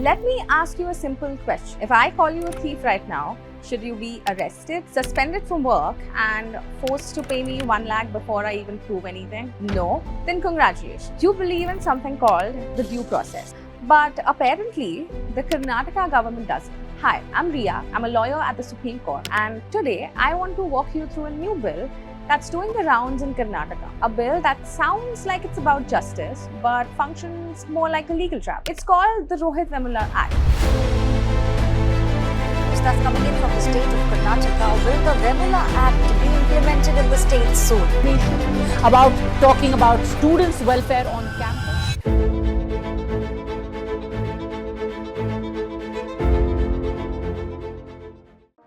Let me ask you a simple question. If I call you a thief right now, should you be arrested, suspended from work, and forced to pay me 1 lakh before I even prove anything? No? Then congratulations. You believe in something called the due process. But apparently, the Karnataka government doesn't. Hi, I'm Riya. I'm a lawyer at the Supreme Court, and today I want to walk you through a new bill that's doing the rounds in Karnataka. A bill that sounds like it's about justice, but functions more like a legal trap. It's called the Rohit Vemula Act. That's coming in from the state of Karnataka. Will the Vemula Act be implemented in the state soon? About talking about students' welfare on campus.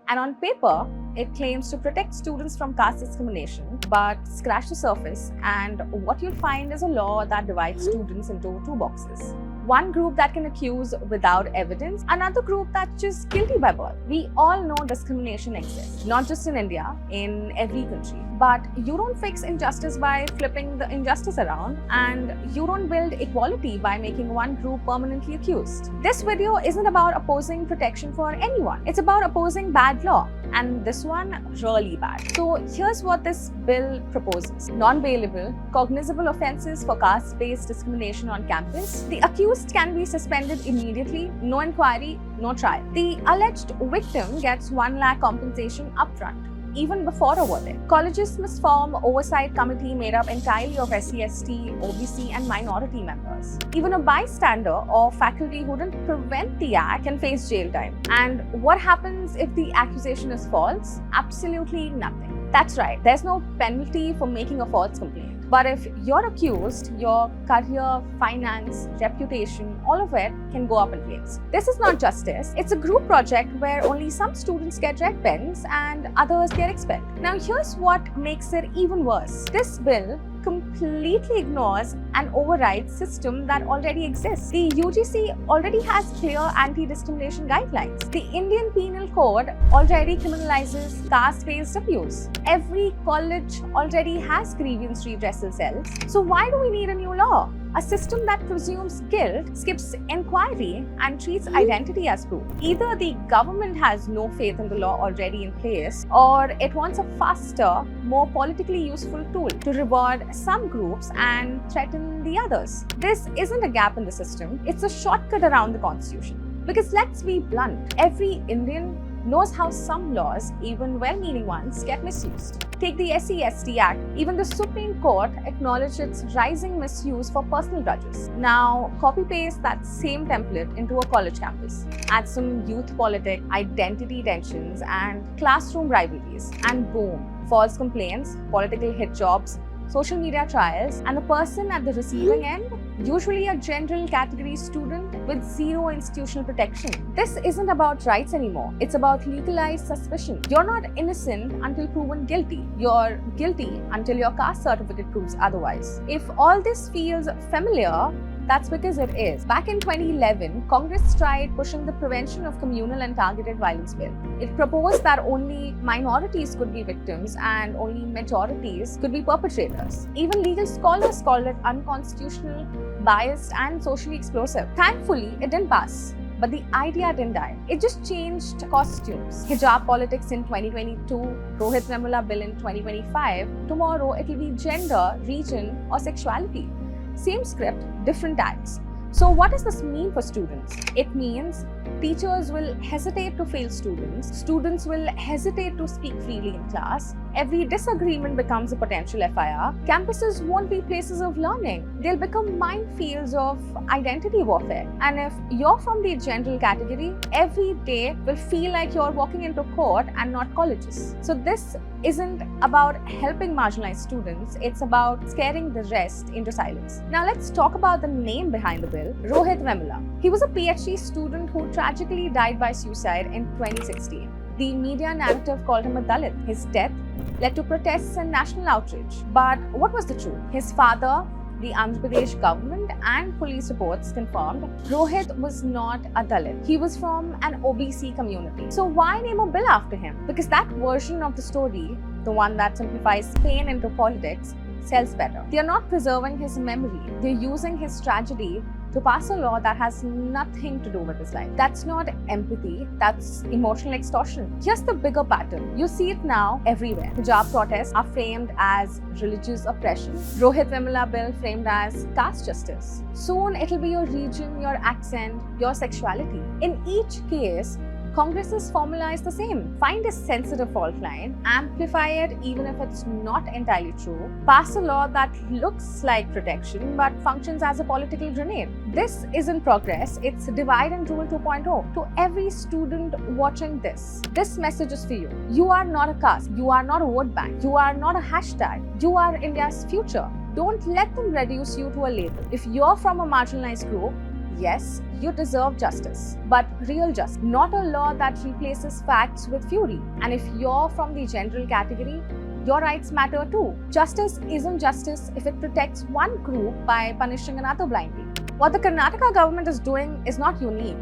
And on paper, it claims to protect students from caste discrimination, but scratch the surface and what you'll find is a law that divides students into two boxes. One group that can accuse without evidence, another group that's just guilty by birth. We all know discrimination exists, not just in India, in every country. But you don't fix injustice by flipping the injustice around, and you don't build equality by making one group permanently accused. This video isn't about opposing protection for anyone. It's about opposing bad law, and this one really bad. So here's what this bill proposes. Non-bailable, cognizable offences for caste-based discrimination on campus. The accused can be suspended immediately, no inquiry, no trial. The alleged victim gets 1 lakh compensation upfront, even before a verdict. Colleges must form oversight committee made up entirely of SC, ST, OBC and minority members. Even a bystander or faculty who didn't prevent the act can face jail time. And what happens if the accusation is false? Absolutely nothing. That's right, there's no penalty for making a false complaint. But if you're accused, your career, finance, reputation, all of it can go up in flames. This is not justice. It's a group project where only some students get red pens and others get expelled. Now here's what makes it even worse. This bill completely ignores and overrides system that already exists. The UGC already has clear anti-discrimination guidelines. The Indian Penal Code already criminalizes caste-based abuse. Every college already has grievance redressal cells. So why do we need a new law? A system that presumes guilt, skips inquiry, and treats identity as proof. Either the government has no faith in the law already in place, or it wants a faster, more politically useful tool to reward some groups and threaten the others. This isn't a gap in the system, it's a shortcut around the constitution. Because let's be blunt, every Indian knows how some laws, even well-meaning ones, get misused. Take the SC/ST Act. Even the Supreme Court acknowledged its rising misuse for personal grudges. Now, copy-paste that same template into a college campus. Add some youth politics, identity tensions, and classroom rivalries. And boom, false complaints, political hit jobs, social media trials, and the person at the receiving end, usually a general category student with zero institutional protection. This isn't about rights anymore. It's about legalized suspicion. You're not innocent until proven guilty. You're guilty until your caste certificate proves otherwise. If all this feels familiar, that's because it is. Back in 2011, Congress tried pushing the Prevention of Communal and Targeted Violence Bill. It proposed that only minorities could be victims and only majorities could be perpetrators. Even legal scholars called it unconstitutional, biased, and socially explosive. Thankfully, it didn't pass. But the idea didn't die. It just changed costumes. Hijab politics in 2022, Rohit Vemula bill in 2025. Tomorrow, it will be gender, region, or sexuality. Same script, different tags. So what does this mean for students? It means teachers will hesitate to fail students will hesitate to speak freely in class, every disagreement becomes a potential FIR, campuses won't be places of learning, they'll become minefields of identity warfare. And if you're from the general category, every day will feel like you're walking into court and not colleges. So this isn't about helping marginalized students, it's about scaring the rest into silence. Now let's talk about the name behind the bill, Rohit Vemula. He was a PhD student who tragically died by suicide in 2016. The media narrative called him a Dalit. His death led to protests and national outrage. But what was the truth? His father, the Andhra Pradesh government and police reports confirmed Rohit was not a Dalit. He was from an OBC community. So why name a bill after him? Because that version of the story, the one that simplifies pain into politics, sells better. They are not preserving his memory. They're using his tragedy to pass a law that has nothing to do with his life. That's not empathy, that's emotional extortion. Here's the bigger pattern. You see it now everywhere. Hijab protests are framed as religious oppression. Rohit Vemula bill framed as caste justice. Soon it'll be your region, your accent, your sexuality. In each case, Congress's formula is the same. Find a sensitive fault line, amplify it even if it's not entirely true, pass a law that looks like protection but functions as a political grenade. This isn't progress, it's divide and rule 2.0. To every student watching this message is for you. You are not a caste, you are not a vote bank, you are not a hashtag, you are India's future. Don't let them reduce you to a label. If you're from a marginalized group, yes, you deserve justice, but real justice, not a law that replaces facts with fury. And if you're from the general category, your rights matter too. Justice isn't justice if it protects one group by punishing another blindly. What the Karnataka government is doing is not unique.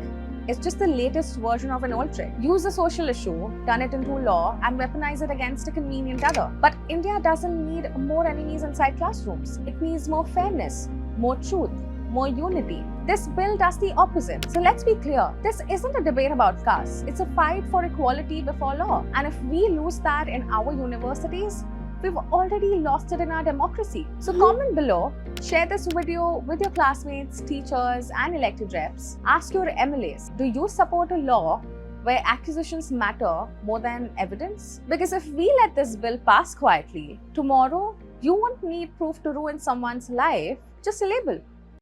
It's just the latest version of an old trick. Use a social issue, turn it into law, and weaponize it against a convenient other. But India doesn't need more enemies inside classrooms. It needs more fairness, more truth, more unity. This bill does the opposite. So let's be clear, this isn't a debate about caste. It's a fight for equality before law. And if we lose that in our universities, we've already lost it in our democracy. So comment below, share this video with your classmates, teachers, and elected reps. Ask your MLAs, do you support a law where accusations matter more than evidence? Because if we let this bill pass quietly, tomorrow you won't need proof to ruin someone's life, just a label.